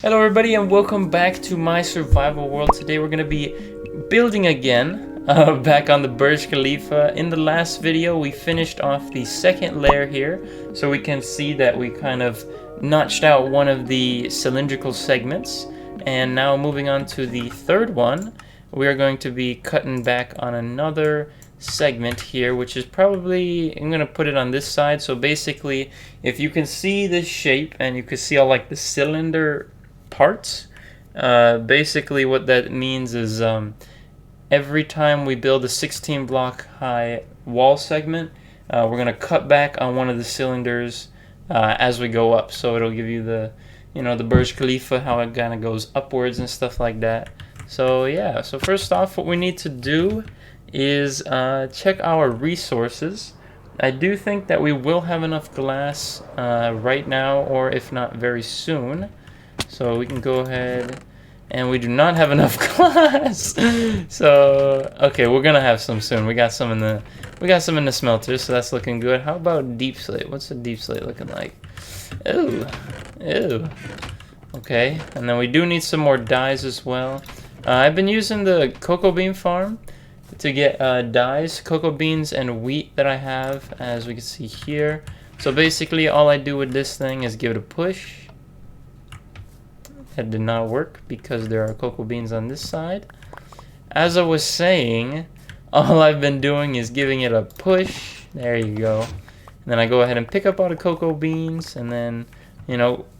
Hello everybody and welcome back to my survival world. Today we're going to be building again, back on the Burj Khalifa. In the last video we finished off the second layer here, so we can see that we kind of notched out one of the cylindrical segments. And now moving on to the third one, we are going to be cutting back on another segment here, which is probably, I'm going to put it on this side. So basically, if you can see this shape and you can see all like the cylinder parts, basically what that means is every time we build a 16 block high wall segment, we're going to cut back on one of the cylinders as we go up. So it'll give you the, the Burj Khalifa, how it kind of goes upwards and stuff like that. So yeah, so first off, what we need to do is check our resources. I do think that we will have enough glass right now, or if not very soon. So we can go ahead, and we do not have enough glass. So okay, we're gonna have some soon. We got some in the smelter, so that's looking good. How about deep slate? What's the deep slate looking like? Ooh, ew. Okay, and then we do need some more dyes as well. I've been using the cocoa bean farm to get dyes, cocoa beans and wheat that I have, as we can see here. So basically all I do with this thing is give it a push. That did not work because there are cocoa beans on this side. As I was saying, all I've been doing is giving it a push. There you go. And then I go ahead and pick up all the cocoa beans and then,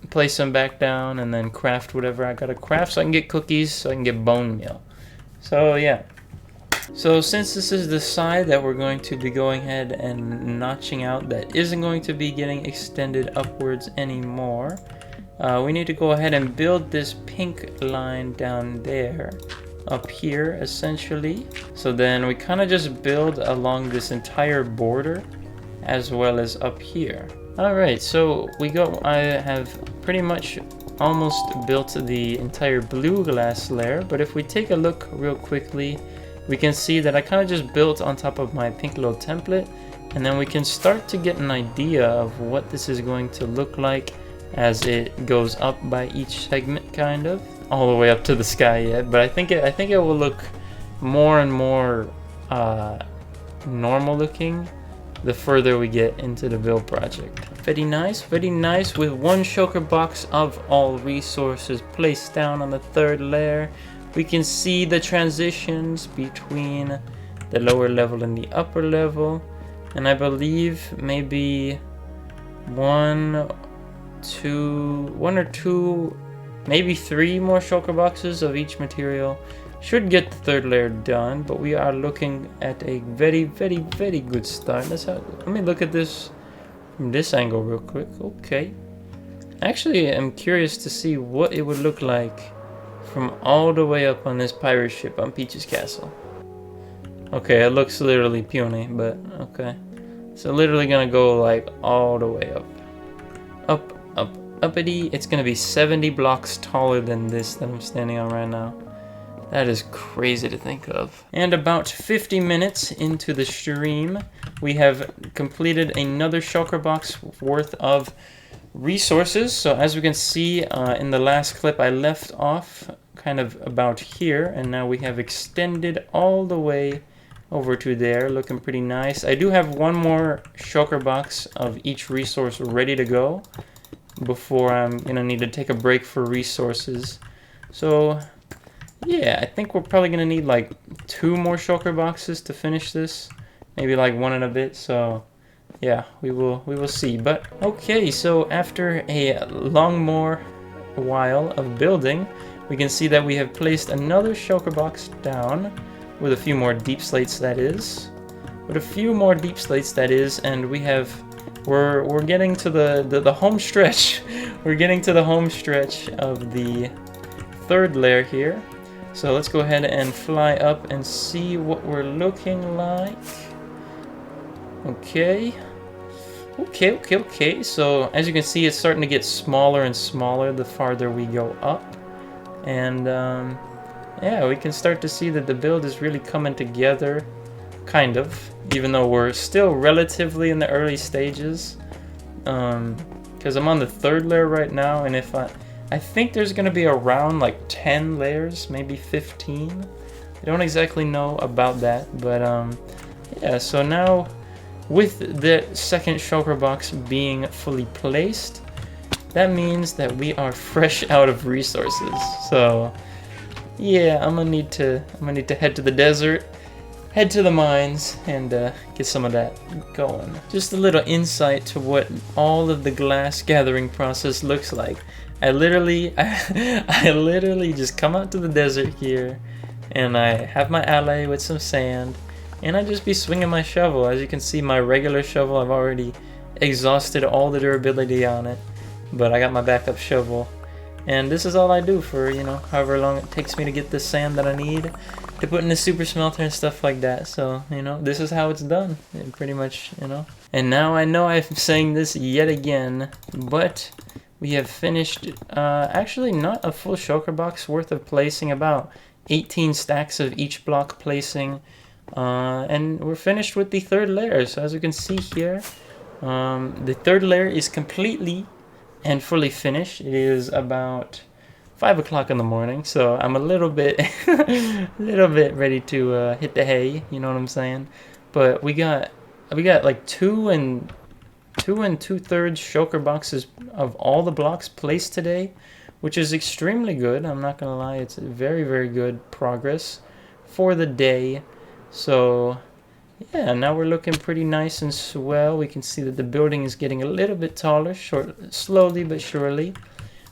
place them back down and then craft whatever I gotta craft so I can get cookies, so I can get bone meal. So yeah. So since this is the side that we're going to be going ahead and notching out that isn't going to be getting extended upwards anymore, we need to go ahead and build this pink line down there, up here essentially. So then we kind of just build along this entire border as well as up here. Alright, so I have pretty much almost built the entire blue glass layer, but if we take a look real quickly, we can see that I kind of just built on top of my pink little template, and then we can start to get an idea of what this is going to look like as it goes up by each segment, kind of all the way up to the sky yet. But I think it will look more and more normal looking the further we get into the build project. Very nice with one shulker box of all resources placed down on the third layer. We can see the transitions between the lower level and the upper level, and I believe maybe one or two, maybe three more shulker boxes of each material should get the third layer done. But we are looking at a very good start. Let me look at this from this angle real quick. Okay, actually I'm curious to see what it would look like from all the way up on this pirate ship on Peach's castle. Okay, it looks literally puny, but okay. So literally gonna go like all the way up. Uppity. It's gonna be 70 blocks taller than this that I'm standing on right now. That is crazy to think of. And about 50 minutes into the stream, we have completed another shulker box worth of resources. So as we can see in the last clip, I left off kind of about here, and now we have extended all the way over to there, looking pretty nice. I do have one more shulker box of each resource ready to go before I'm gonna need to take a break for resources. So yeah, I think we're probably gonna need like 2 more shulker boxes to finish this, maybe like 1 and a bit. So yeah, we will see. But okay, so after a more while of building, we can see that we have placed another shulker box down with a few more deep slates, that is. And we're getting to the home stretch. We're getting to the home stretch of the third layer here. So let's go ahead and fly up and see what we're looking like. Okay. So as you can see, it's starting to get smaller and smaller the farther we go up. And yeah, we can start to see that the build is really coming together, kind of, even though we're still relatively in the early stages. Because I'm on the third layer right now, and if I think there's gonna be around like 10 layers, maybe 15. I don't exactly know about that, but yeah, so now with the second shulker box being fully placed, that means that we are fresh out of resources. So yeah, I'm gonna need to head to the desert, head to the mines, and get some of that going. Just a little insight to what all of the glass gathering process looks like. I literally just come out to the desert here, and I have my alley with some sand, and I just be swinging my shovel. As you can see, my regular shovel, I've already exhausted all the durability on it, but I got my backup shovel, and this is all I do for, you know, however long it takes me to get the sand that I need to put in the super smelter and stuff like that. So, you know, this is how it's done, pretty much, you know. And now I know I'm saying this yet again, but we have finished, actually not a full shulker box worth of placing, about 18 stacks of each block placing, and we're finished with the third layer. So as you can see here, the third layer is completely and fully finished. It is about 5 o'clock in the morning, so I'm a little bit ready to hit the hay, you know what I'm saying? But we got like 2 2/3 shulker boxes of all the blocks placed today, which is extremely good. I'm not gonna lie, it's very, very good progress for the day. So yeah, now we're looking pretty nice and swell. We can see that the building is getting a little bit taller, slowly but surely.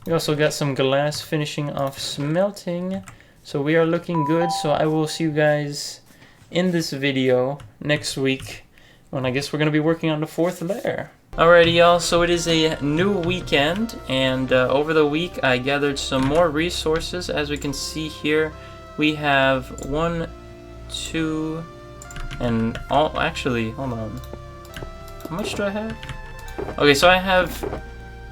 We also got some glass finishing off smelting, so we are looking good. So I will see you guys in this video next week, when I guess we're going to be working on the fourth layer. Alrighty y'all, so it is a new weekend, and over the week I gathered some more resources. As we can see here, we have 1, 2, and all, actually, hold on. How much do I have? Okay, so I have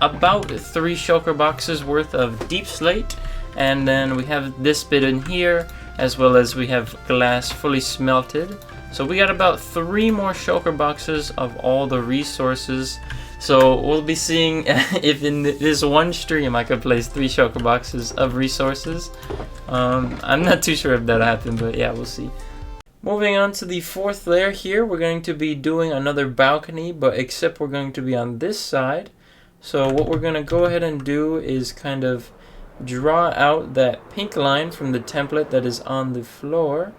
about 3 shulker boxes worth of deep slate, and then we have this bit in here, as well as we have glass fully smelted. So we got about 3 more shulker boxes of all the resources. So we'll be seeing if in this one stream I could place 3 shulker boxes of resources. I'm not too sure if that'll happen, but yeah, we'll see. Moving on to the fourth layer here, we're going to be doing another balcony, but except we're going to be on this side. So what we're going to go ahead and do is kind of draw out that pink line from the template that is on the floor.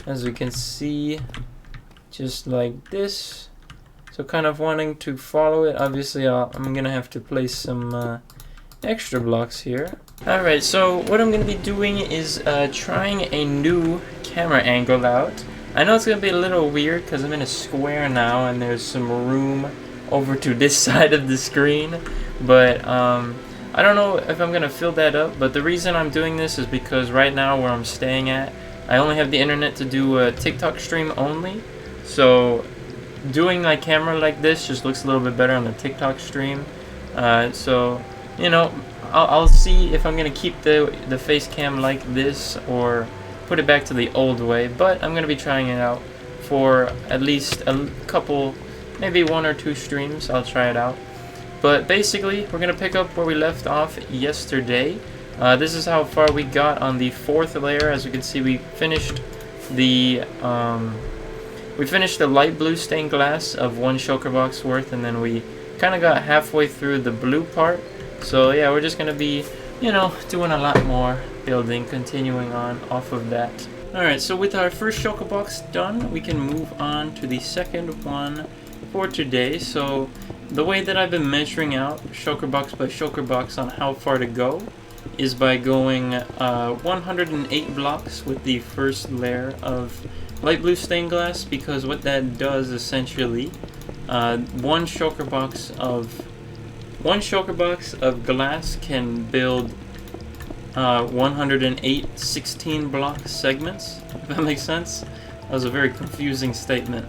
As we can see, just like this. So kind of wanting to follow it. Obviously I'm going to have to place some extra blocks here. Alright, so what I'm going to be doing is trying a new camera angle out. I know it's going to be a little weird because I'm in a square now and there's some room over to this side of the screen, but I don't know if I'm going to fill that up. But the reason I'm doing this is because right now where I'm staying at, I only have the internet to do a TikTok stream only. So doing my camera like this just looks a little bit better on the TikTok stream. So, you know, I'll see if I'm going to keep the face cam like this or put it back to the old way. But I'm going to be trying it out for at least a couple, maybe 1 or 2 streams. I'll try it out. But basically, we're going to pick up where we left off yesterday. This is how far we got on the fourth layer. As you can see, we finished the light blue stained glass of 1 shulker box worth, and then we kind of got halfway through the blue part. So yeah, we're just gonna be, you know, doing a lot more building, continuing on off of that. Alright, so with our first shulker box done, we can move on to the second one for today. So the way that I've been measuring out shulker box by shulker box on how far to go is by going 108 blocks with the first layer of light blue stained glass, because what that does essentially, one shulker box of glass can build 108 16 block segments, if that makes sense. That was a very confusing statement.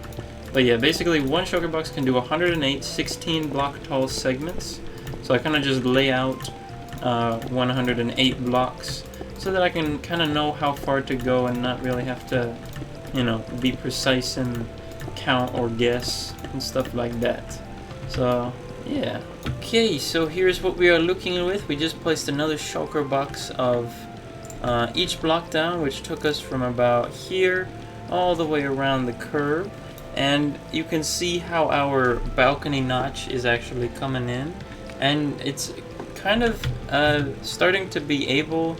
But yeah, basically 1 shulker box can do 108 16 block tall segments. So I kind of just lay out 108 blocks so that I can kind of know how far to go and not really have to, you know, be precise and count or guess and stuff like that. So Yeah. Okay, so here's what we are looking with. We just placed another shulker box of each block down, which took us from about here all the way around the curve. And you can see how our balcony notch is actually coming in. And it's kind of starting to be able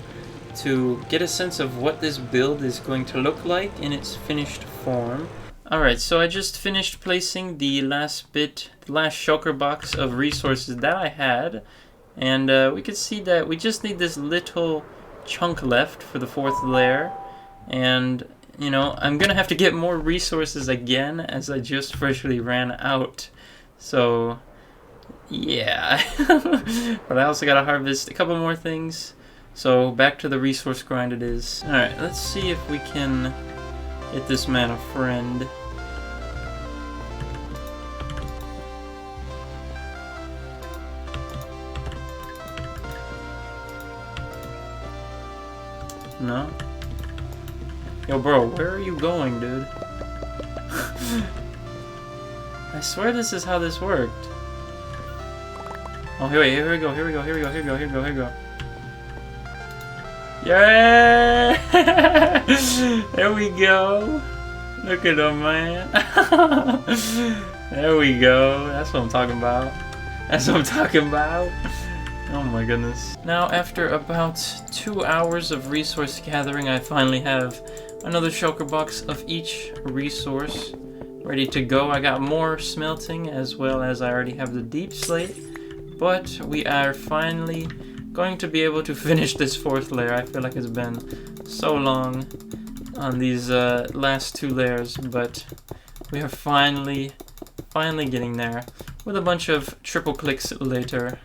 to get a sense of what this build is going to look like in its finished form. Alright, so I just finished placing the last shulker box of resources that I had, and we can see that we just need this little chunk left for the 4th layer, and you know, I'm gonna have to get more resources again as I just freshly ran out, so yeah. But I also gotta harvest a couple more things, so back to the resource grind it is. Alright, let's see if we can get this man a friend. No? Yo, bro, where are you going, dude? I swear this is how this worked. Oh, here we go, here we go, here we go, here we go, here we go, here we go. Yeah! There we go. Look at him, man. There we go. That's what I'm talking about. That's what I'm talking about. Oh my goodness. Now, after about 2 hours of resource gathering, I finally have another shulker box of each resource ready to go. I got more smelting, as well as I already have the deep slate, but we are finally going to be able to finish this 4th layer. I feel like it's been so long on these last 2 layers, but we are finally getting there with a bunch of triple clicks later.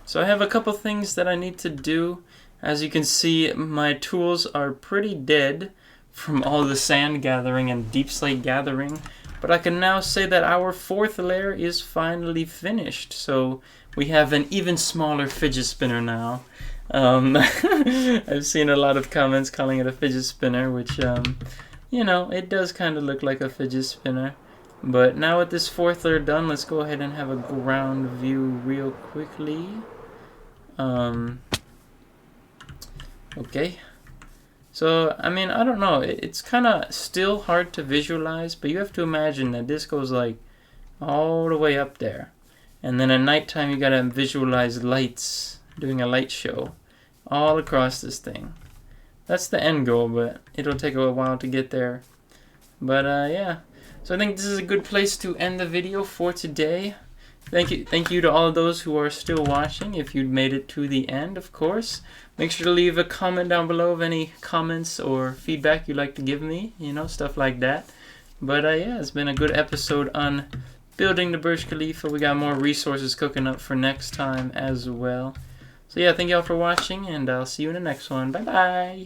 So I have a couple things that I need to do. As you can see, my tools are pretty dead from all the sand gathering and deep slate gathering, but I can now say that our 4th layer is finally finished. So we have an even smaller fidget spinner now. I've seen a lot of comments calling it a fidget spinner, which, you know, it does kind of look like a fidget spinner. But now with this 4th layer done, let's go ahead and have a ground view real quickly. Okay. So, I mean, I don't know. It's kind of still hard to visualize, but you have to imagine that this goes like all the way up there. And then at nighttime, you gotta visualize lights, doing a light show all across this thing. That's the end goal, but it'll take a while to get there. But yeah. So I think this is a good place to end the video for today. Thank you to all of those who are still watching. If you'd made it to the end, of course, make sure to leave a comment down below of any comments or feedback you'd like to give me, you know, stuff like that. But yeah, it's been a good episode on building the Burj Khalifa. We got more resources cooking up for next time as well. So yeah, thank y'all for watching, and I'll see you in the next one. Bye bye.